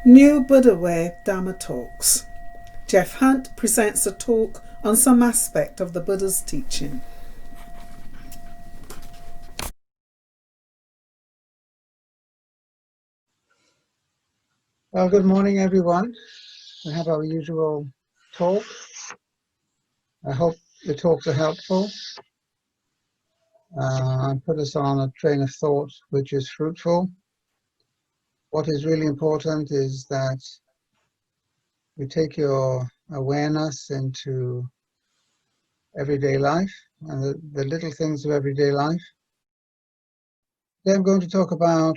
New Buddha Dhamma Talks. Geoff Hunt presents a talk on some aspect of the Buddha's teaching. Well, good morning, everyone. We have our usual talk. I hope the talks are helpful. Put us on a train of thought which is fruitful. What is really important is that you take your awareness into everyday life and the little things of everyday life. Today I'm going to talk about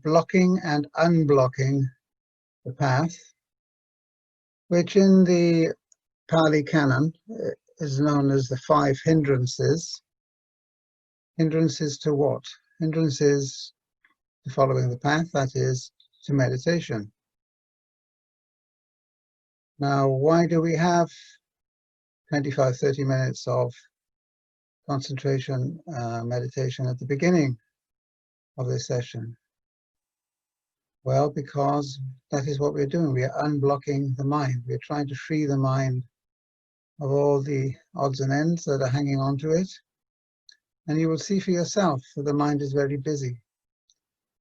blocking and unblocking the path, which in the Pali Canon is known as the 5 hindrances. Hindrances to what? Hindrances to following the path, that is, to meditation. Now, why do we have 25-30 minutes of concentration meditation at the beginning of this session? Well, because that is what we're doing. We are unblocking the mind. We're trying to free the mind of all the odds and ends that are hanging onto it. And you will see for yourself that the mind is very busy.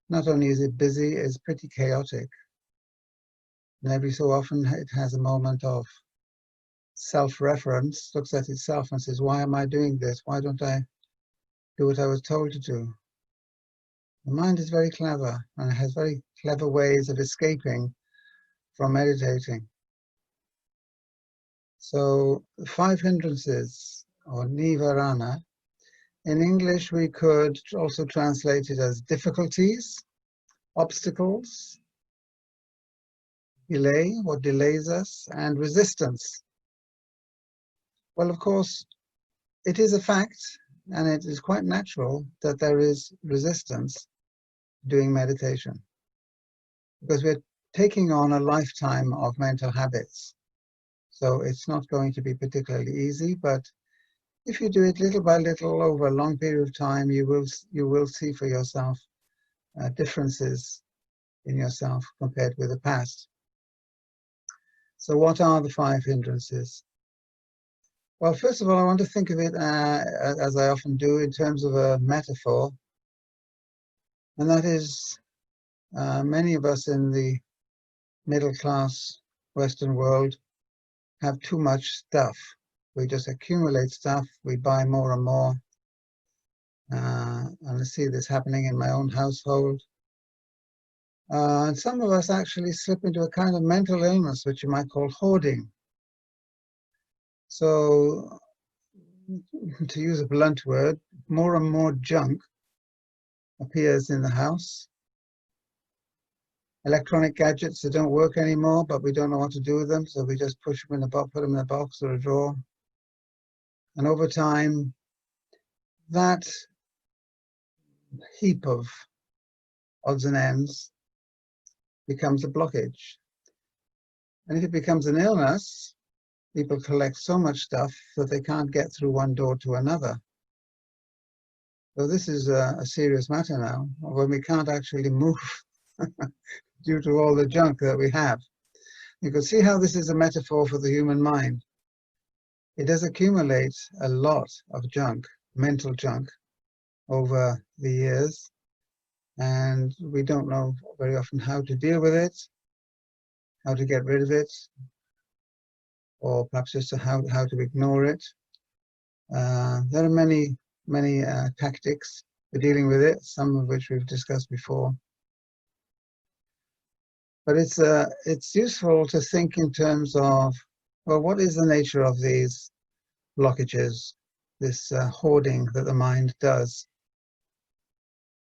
Not only is it busy, it's pretty chaotic. And every so often it has a moment of self-reference, looks at itself and says, why am I doing this? Why don't I do what I was told to do? The mind is very clever and it has very clever ways of escaping from meditating. So 5 hindrances, or nivarana, in English we could also translate it as difficulties, obstacles, delay, what delays us, and resistance. Well, of course, it is a fact, and it is quite natural that there is resistance doing meditation, because we're taking on a lifetime of mental habits. So it's not going to be particularly easy, but if you do it little by little over a long period of time, you will see for yourself differences in yourself compared with the past. So what are the 5 hindrances? Well, first of all, I want to think of it, as I often do, in terms of a metaphor. And that is, many of us in the middle-class Western world have too much stuff. We just accumulate stuff. We buy more and more. And I see this happening in my own household. And some of us actually slip into a kind of mental illness, which you might call hoarding. So, to use a blunt word, more and more junk appears in the house. Electronic gadgets that don't work anymore, but we don't know what to do with them, so we just push them in a box, put them in a box or a drawer. And over time, that heap of odds and ends becomes a blockage. And if it becomes an illness, people collect so much stuff that they can't get through one door to another. So this is a serious matter now, when we can't actually move due to all the junk that we have. You can see how this is a metaphor for the human mind. It does accumulate a lot of junk, mental junk, over the years, and we don't know very often how to deal with it, how to get rid of it, or perhaps just how to ignore it. There are many tactics for dealing with it, some of which we've discussed before. But it's useful to think in terms of, well, what is the nature of these blockages, this hoarding that the mind does?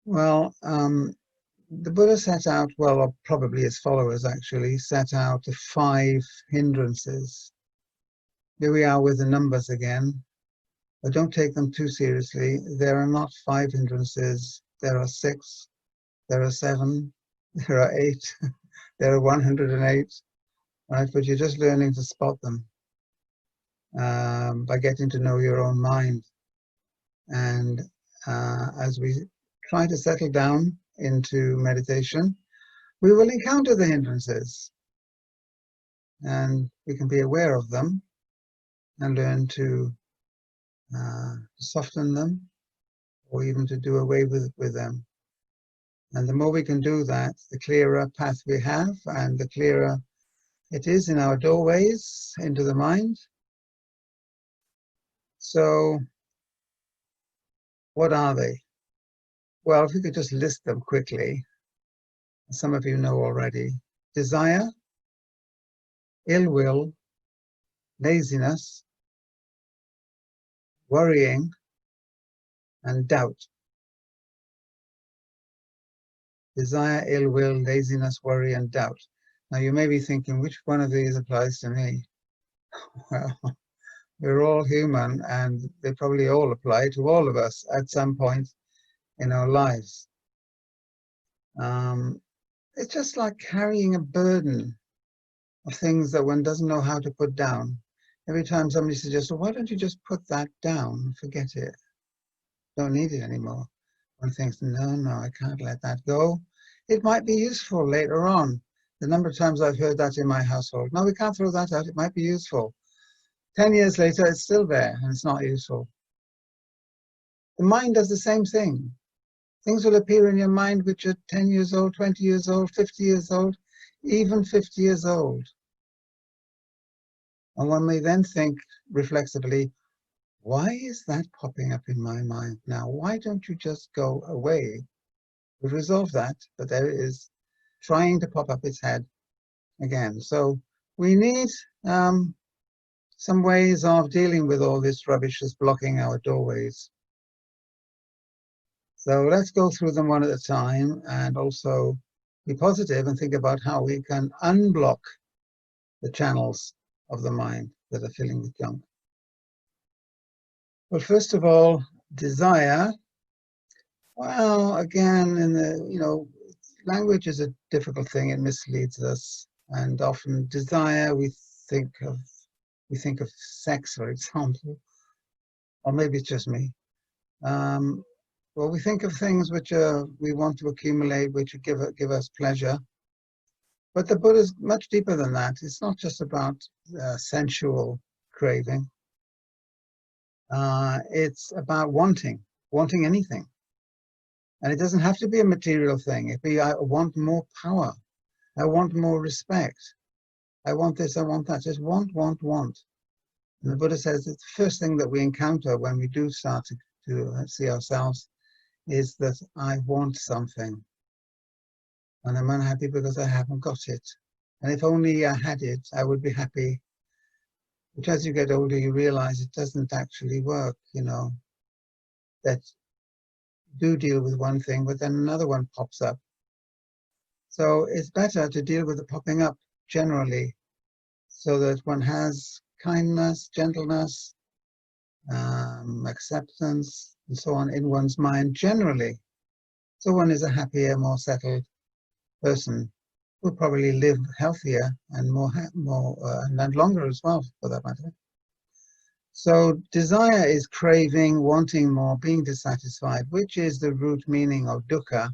Well, the Buddha set out, well, or probably his followers actually, set out the 5 hindrances. Here we are with the numbers again, but don't take them too seriously. There are not 5 hindrances, there are 6, there are 7, there are 8, there are 108, right? But you're just learning to spot them by getting to know your own mind. And as we try to settle down into meditation, we will encounter the hindrances, and we can be aware of them and learn to soften them, or even to do away with them. And the more we can do that, the clearer path we have, and the clearer it is in our doorways into the mind. So what are they? Well, if we could just list them quickly, some of you know already. Desire, ill will, laziness, worrying, and doubt. Desire, ill will, laziness, worry, and doubt. Now you may be thinking, which one of these applies to me? Well, we're all human, and they probably all apply to all of us at some point in our lives. It's just like carrying a burden of things that one doesn't know how to put down. Every time somebody suggests, well, why don't you just put that down and forget it? Don't need it anymore. One thinks, no, I can't let that go. It might be useful later on. The number of times I've heard that in my household. No, we can't throw that out. It might be useful. 10 years later, it's still there and it's not useful. The mind does the same thing. Things will appear in your mind which are 10 years old, 20 years old, 50 years old, even 50 years old. And one may then think reflexively, why is that popping up in my mind now? Why don't you just go away? We've resolved that, but there it is trying to pop up its head again. So we need some ways of dealing with all this rubbish that's blocking our doorways. So let's go through them one at a time, and also be positive and think about how we can unblock the channels of the mind that are filling with junk. Well, first of all, desire. Well, again, language is a difficult thing. It misleads us, and often desire we think of sex, for example, or maybe it's just me. Well, we think of things which we want to accumulate, which give us pleasure. But the Buddha is much deeper than that. It's not just about sensual craving. It's about wanting anything. And it doesn't have to be a material thing. It be, I want more power. I want more respect. I want this, I want that. Just want. And the Buddha says that the first thing that we encounter when we do start to see ourselves is that I want something. And I'm unhappy because I haven't got it. And if only I had it, I would be happy. Which as you get older, you realize it doesn't actually work, that do deal with one thing, but then another one pops up. So it's better to deal with the popping up generally, so that one has kindness, gentleness, acceptance, and so on in one's mind generally. So one is a happier, more settled person, will probably live healthier and more and longer as well, for that matter. So desire is craving, wanting more, being dissatisfied, which is the root meaning of dukkha,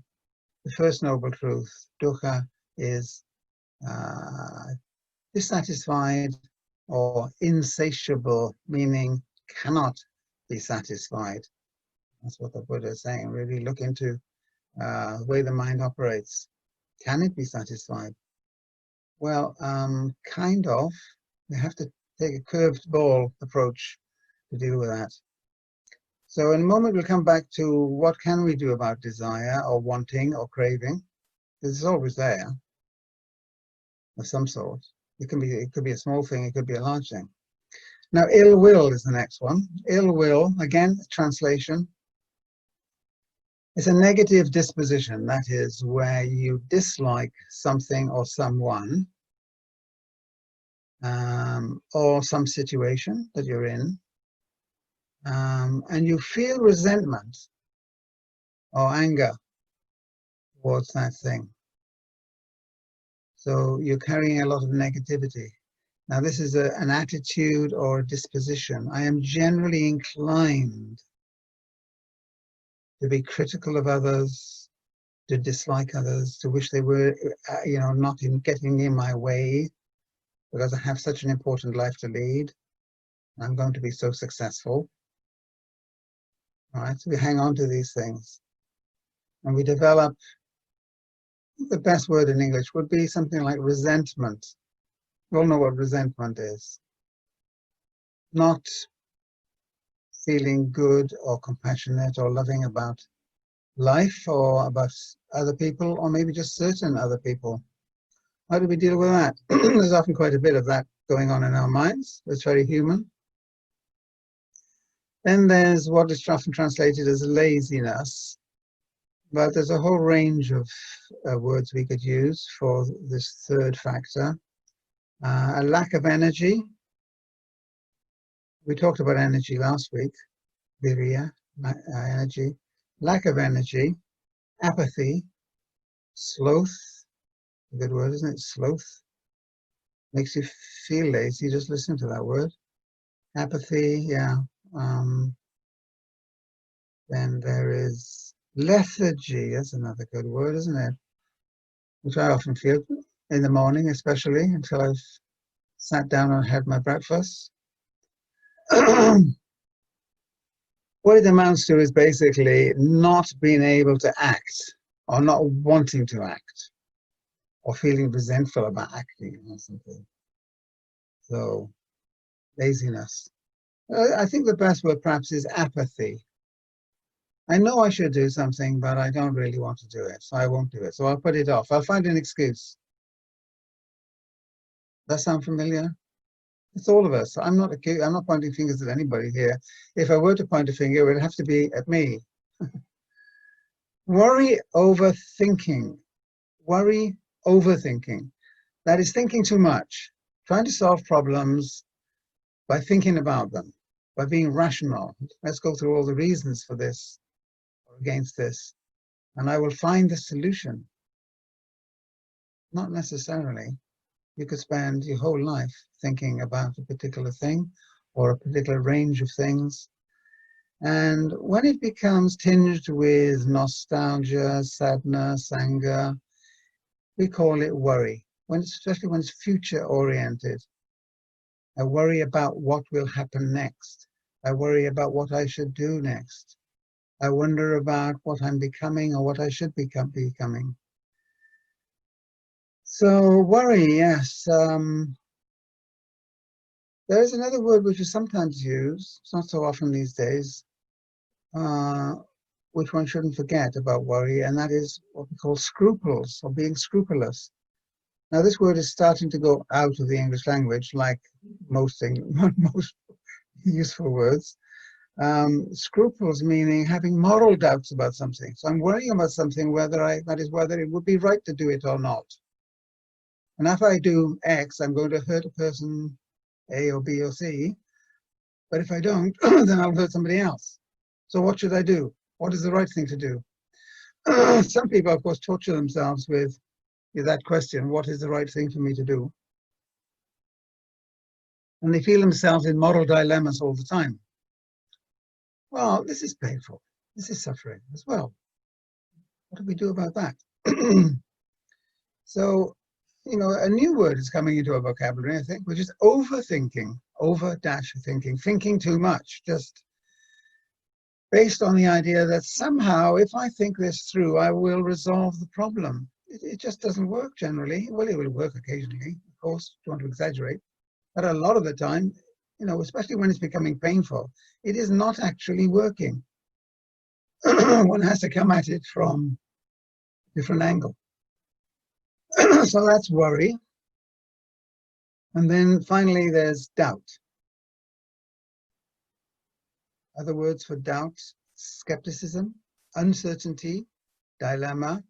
the first noble truth. Dukkha is dissatisfied or insatiable, meaning cannot be satisfied. That's what the Buddha is saying. Really look into the way the mind operates. Can it be satisfied? Well, kind of. We have to take a curved ball approach to deal with that. So in a moment, we'll come back to what can we do about desire or wanting or craving. Because it's always there of some sort. It could be a small thing, it could be a large thing. Now, ill will is the next one. Ill will, again, translation. It's a negative disposition. That is where you dislike something or someone, or some situation that you're in, and you feel resentment or anger towards that thing. So you're carrying a lot of negativity. Now this is an attitude or a disposition. I am generally inclined to be critical of others, to dislike others, to wish they were, not getting in my way, because I have such an important life to lead. I'm going to be so successful. All right, so we hang on to these things, and we develop. The best word in English would be something like resentment. You all know what resentment is. Not feeling good or compassionate or loving about life or about other people, or maybe just certain other people. How do we deal with that? There's often quite a bit of that going on in our minds. It's very human. Then there's what is often translated as laziness. But there's a whole range of words we could use for this third factor. A lack of energy. We talked about energy last week. Virya, energy. Lack of energy. Apathy. Sloth. A good word, isn't it? Sloth. Makes you feel lazy. Just listen to that word. Apathy, yeah. Then there is lethargy. That's another good word, isn't it? Which I often feel in the morning, especially until I've sat down and had my breakfast. What it amounts to is basically not being able to act, or not wanting to act, or feeling resentful about acting or something. So, laziness. I think the best word perhaps is apathy. I know I should do something, but I don't really want to do it, so I won't do it. So I'll put it off. I'll find an excuse. Does that sound familiar? It's all of us. I'm not pointing fingers at anybody here. If I were to point a finger, it would have to be at me. Worry, overthinking. Worry, overthinking. That is thinking too much, trying to solve problems by thinking about them, by being rational. Let's go through all the reasons for this or against this, and I will find the solution. Not necessarily. You could spend your whole life thinking about a particular thing or a particular range of things. And when it becomes tinged with nostalgia, sadness, anger, we call it worry, especially when it's future-oriented. I worry about what will happen next. I worry about what I should do next. I wonder about what I'm becoming or what I should become becoming. So worry, yes. There is another word which is sometimes used, it's not so often these days, which one shouldn't forget about worry, and that is what we call scruples, or being scrupulous. Now, this word is starting to go out of the English language, like most useful words. Scruples meaning having moral doubts about something. So I'm worrying about something, whether it would be right to do it or not. And if I do X, I'm going to hurt a person A or B or C. But if I don't, then I'll hurt somebody else. So what should I do? What is the right thing to do? Some people, of course, torture themselves with that question, what is the right thing for me to do? And they feel themselves in moral dilemmas all the time. Well, this is painful. This is suffering as well. What do we do about that? So, a new word is coming into our vocabulary, I think, which is overthinking, over-thinking, thinking too much, just based on the idea that somehow, if I think this through, I will resolve the problem. It just doesn't work generally. Well, it will work occasionally, of course, don't want to exaggerate. But a lot of the time, especially when it's becoming painful, it is not actually working. One has to come at it from a different angle. So that's worry. And then finally, there's doubt. Other words for doubt: skepticism, uncertainty, dilemma.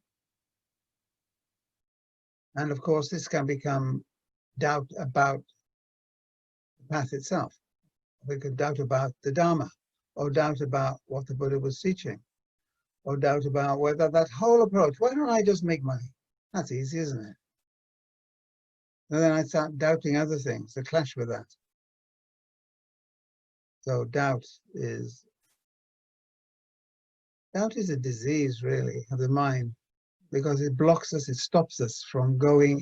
And of course, this can become doubt about the path itself. We could doubt about the Dharma, or doubt about what the Buddha was teaching, or doubt about whether that whole approach, why don't I just make money? That's easy, isn't it? And then I start doubting other things that clash with that. So doubt is a disease, really, of the mind. because it blocks us, it stops us from going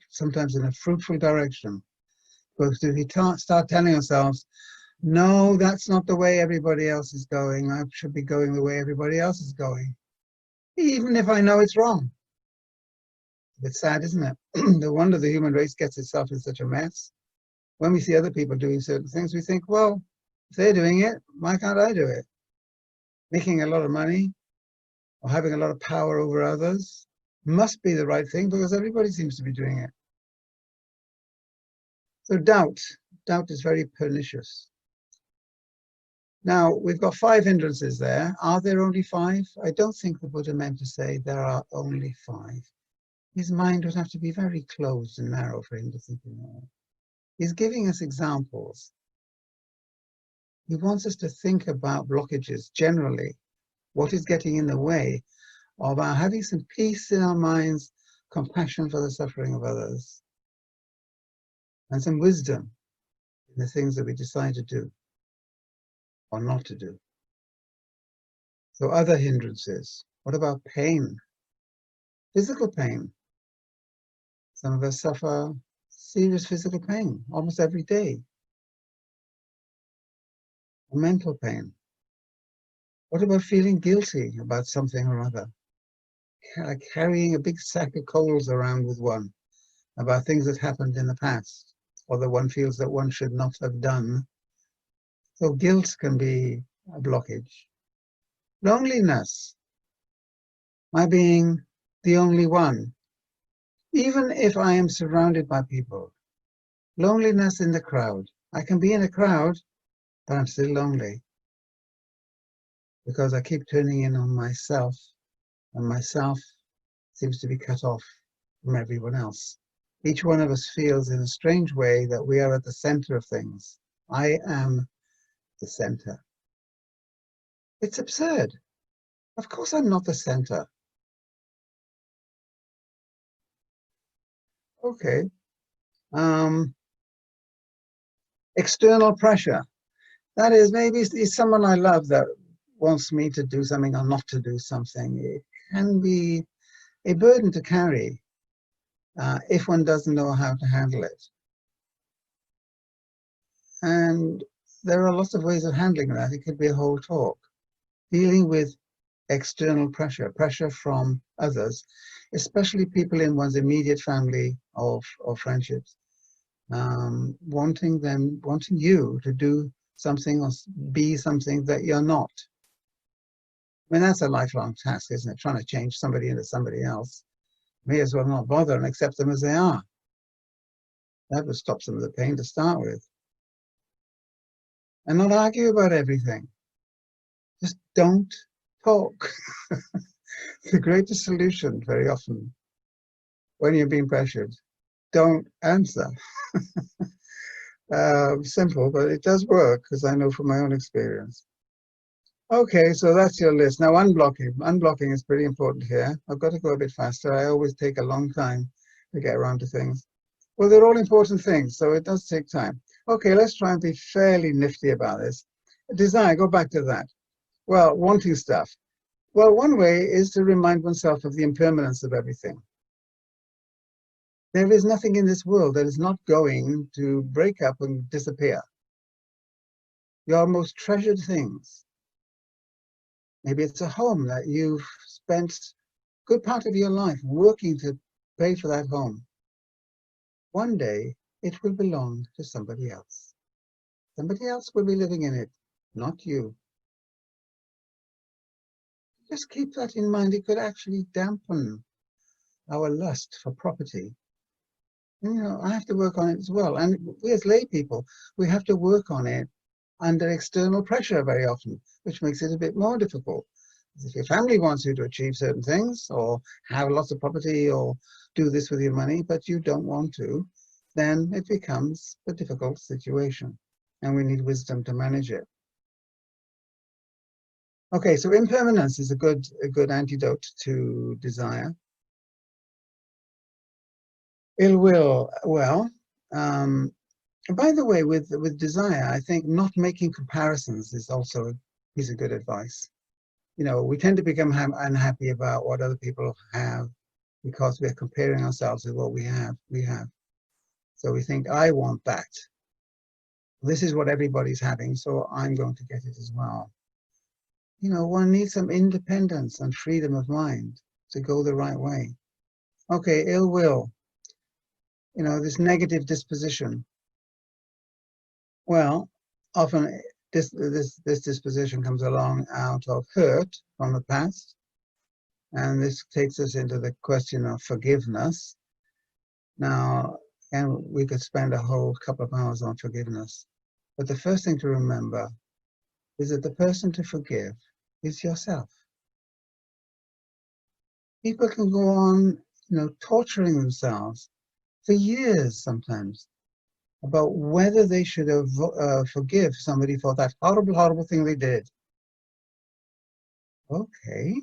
sometimes in a fruitful direction. Because if we start telling ourselves, no, that's not the way everybody else is going, I should be going the way everybody else is going, even if I know it's wrong. It's sad, isn't it? No wonder the human race gets itself in such a mess. When we see other people doing certain things, we think, well, if they're doing it, why can't I do it? Making a lot of money or having a lot of power over others must be the right thing because everybody seems to be doing it. So doubt is very pernicious. Now, we've got 5 hindrances there. Are there only 5? I don't think the Buddha meant to say there are only 5. His mind would have to be very closed and narrow for him to think of that. He's giving us examples. He wants us to think about blockages generally. What is getting in the way of our having some peace in our minds, compassion for the suffering of others, and some wisdom in the things that we decide to do or not to do. So other hindrances. What about pain? Physical pain. Some of us suffer serious physical pain almost every day. Mental pain. What about feeling guilty about something or other? Like carrying a big sack of coals around with one about things that happened in the past or that one feels that one should not have done. So guilt can be a blockage. Loneliness. My being the only one. Even if I am surrounded by people. Loneliness in the crowd. I can be in a crowd, but I'm still lonely. Because I keep turning in on myself, and myself seems to be cut off from everyone else. Each one of us feels in a strange way that we are at the center of things. I am the center. It's absurd. Of course I'm not the center. Okay. External pressure. That is, maybe it's someone I love that wants me to do something or not to do something. It can be a burden to carry if one doesn't know how to handle it. And there are lots of ways of handling that. It could be a whole talk. Dealing with external pressure, pressure from others, especially people in one's immediate family or friendships, wanting you to do something or be something that you're not. I mean, that's a lifelong task, isn't it? Trying to change somebody into somebody else. May as well not bother and accept them as they are. That would stop some of the pain to start with. And not argue about everything. Just don't talk. The greatest solution very often when you're being pressured, don't answer. Simple, but it does work because I know from my own experience. Okay, so that's your list. Now unblocking. Unblocking is pretty important here. I've got to go a bit faster. I always take a long time to get around to things. Well, they're all important things, so it does take time. Okay, let's try and be fairly nifty about this. Desire, go back to that. Well, wanting stuff. Well, one way is to remind oneself of the impermanence of everything. There is nothing in this world that is not going to break up and disappear. Your most treasured things. Maybe it's a home that you've spent a good part of your life working to pay for that home. One day, it will belong to somebody else. Somebody else will be living in it, not you. Just keep that in mind. It could actually dampen our lust for property. You know, I have to work on it as well. And we as lay people, we have to work on it under external pressure very often, which makes it a bit more difficult. If your family wants you to achieve certain things or have lots of property or do this with your money, but you don't want to, then it becomes a difficult situation. And we need wisdom to manage it. Okay, so impermanence is a good antidote to desire. Ill will, well, by the way, with desire, I think not making comparisons is also a piece of good advice. You know, we tend to become unhappy about what other people have because we're comparing ourselves with what we have. So we think, I want that. This is what everybody's having, so I'm going to get it as well. You know, one needs some independence and freedom of mind to go the right way. Okay, ill will, you know, this negative disposition. Well, often this disposition comes along out of hurt from the past. And this takes us into the question of forgiveness. Now, and we could spend a whole couple of hours on forgiveness. But the first thing to remember is that the person to forgive is yourself. People can go on, you know, torturing themselves for years sometimes about whether they should forgive somebody for that horrible, horrible thing they did. Okay.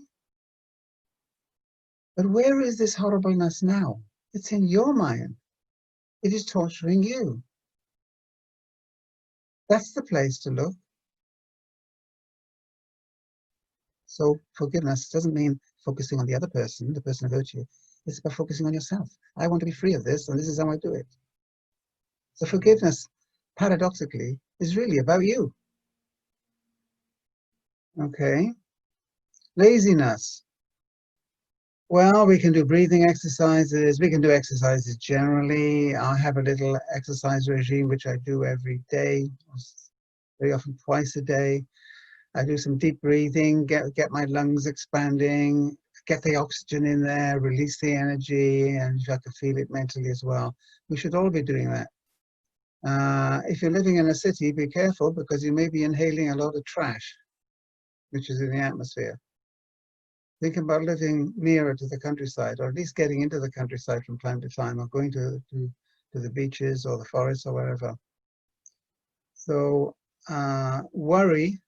But where is this horribleness now? It's in your mind. It is torturing you. That's the place to look. So forgiveness doesn't mean focusing on the other person, the person who hurt you. It's about focusing on yourself. I want to be free of this, and this is how I do it. So forgiveness, paradoxically, is really about you. Okay. Laziness. Well, we can do breathing exercises. We can do exercises generally. I have a little exercise regime, which I do every day, very often twice a day. I do some deep breathing, get my lungs expanding, get the oxygen in there, release the energy, and you have to feel it mentally as well. We should all be doing that. If you're living in a city, be careful because you may be inhaling a lot of trash, which is in the atmosphere. Think about living nearer to the countryside, or at least getting into the countryside from time to time, or going to the beaches or the forests or wherever. So worry,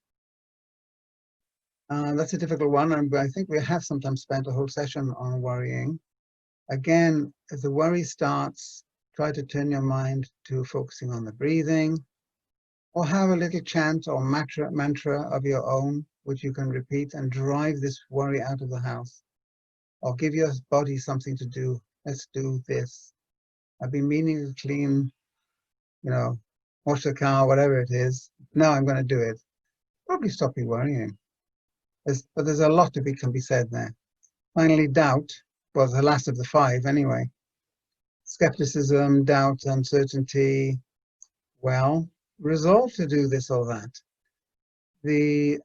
that's a difficult one, and I think we have sometimes spent a whole session on worrying. Again, if the worry starts, try to turn your mind to focusing on the breathing, or have a little chant or mantra of your own, which you can repeat and drive this worry out of the house. Or give your body something to do. Let's do this. I've been meaning to clean, you know, wash the car, whatever it is. Now I'm going to do it. Probably stop you worrying. But there's a lot can be said there. Finally, doubt was the last of the five anyway. Skepticism, doubt, uncertainty. Well, resolve to do this or that. The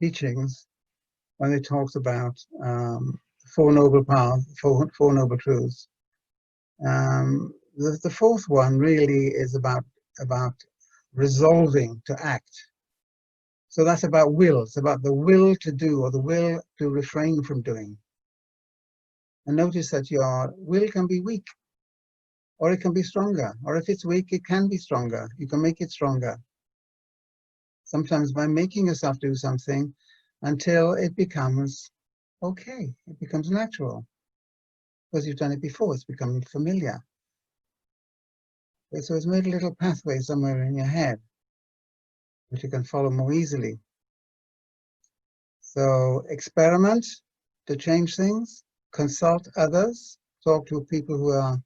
teachings, when they talked about four noble powers, four noble truths, the fourth one really is about resolving to act. So that's about will. It's about the will to do or the will to refrain from doing. And notice that your will can be weak, or it can be stronger. Or if it's weak, it can be stronger. You can make it stronger. Sometimes by making yourself do something until it becomes okay. It becomes natural. Because you've done it before, it's become familiar. So it's made a little pathway somewhere in your head, which you can follow more easily. So experiment to change things, consult others, talk to people who are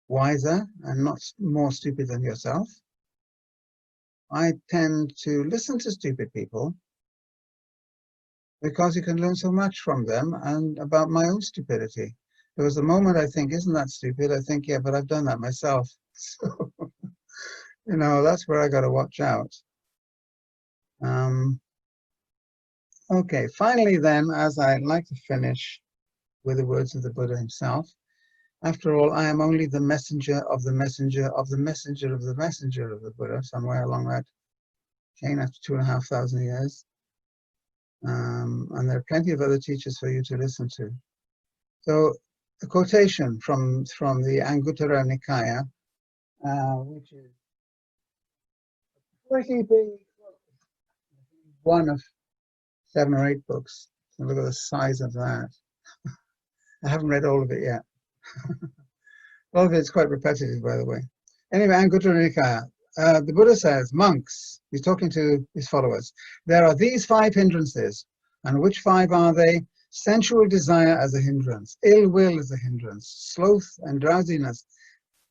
wiser and not more stupid than yourself. I tend to listen to stupid people because you can learn so much from them and about my own stupidity. There was a moment I think, isn't that stupid? I think, yeah, but I've done that myself. So, you know, that's where I got to watch out. Okay, finally then, as I like to finish with the words of the Buddha himself, after all, I am only the messenger of the messenger of the messenger of the messenger of the Buddha, somewhere along that chain after 2,500 years. And there are plenty of other teachers for you to listen to. So a quotation from the Anguttara Nikaya, which is pretty big, one of 7 or 8 books. So look at the size of that. I haven't read all of it yet. All of it's quite repetitive, by the way. Anyway, Anguttara Nikaya, The Buddha says, monks, he's talking to his followers, there are these 5 hindrances. And which 5 are they? Sensual desire as a hindrance, ill will as a hindrance, sloth and drowsiness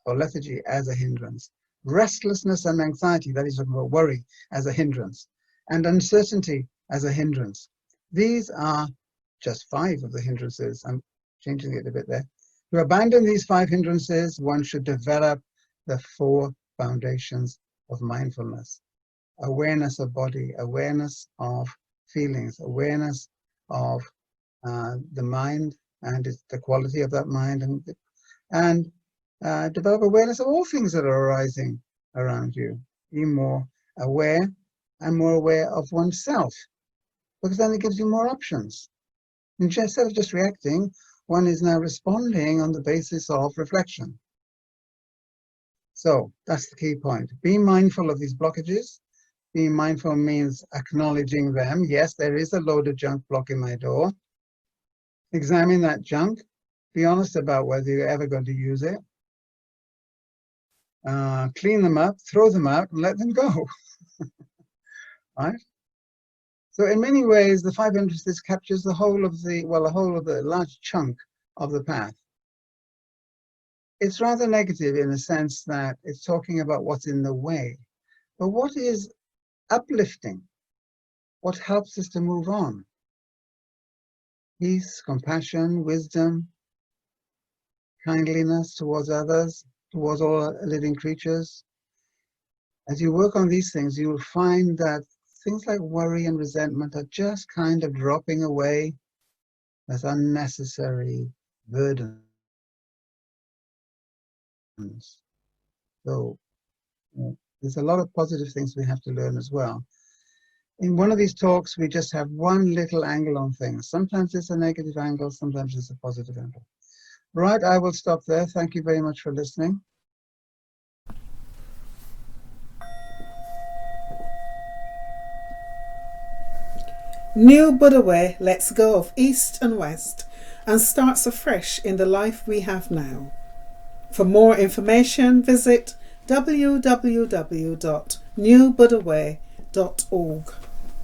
or lethargy as a hindrance, restlessness and anxiety, that is talking about worry, as a hindrance, and uncertainty as a hindrance. These are just 5 of the hindrances. I'm changing it a bit there. To abandon these 5 hindrances, one should develop the 4 foundations of mindfulness. Awareness of body, awareness of feelings, awareness of the mind and the quality of that mind, and develop awareness of all things that are arising around you. Be more aware and more aware of oneself, because then it gives you more options. Instead of just reacting, one is now responding on the basis of reflection. So that's the key point. Be mindful of these blockages. Being mindful means acknowledging them. Yes, there is a load of junk blocking my door. Examine that junk. Be honest about whether you're ever going to use it. Clean them up, throw them out, and let them go. Right? So in many ways, the 5 hindrances captures the whole of the large chunk of the path. It's rather negative in the sense that it's talking about what's in the way. But what is uplifting? What helps us to move on? Peace, compassion, wisdom, kindliness towards others, towards all living creatures. As you work on these things, you will find that things like worry and resentment are just kind of dropping away as unnecessary burdens. So there's a lot of positive things we have to learn as well. In one of these talks, we just have one little angle on things. Sometimes it's a negative angle, sometimes it's a positive angle. Right, I will stop there. Thank you very much for listening. New Buddha Way lets go of East and West and starts afresh in the life we have now. For more information, visit www.newbuddhaway.org.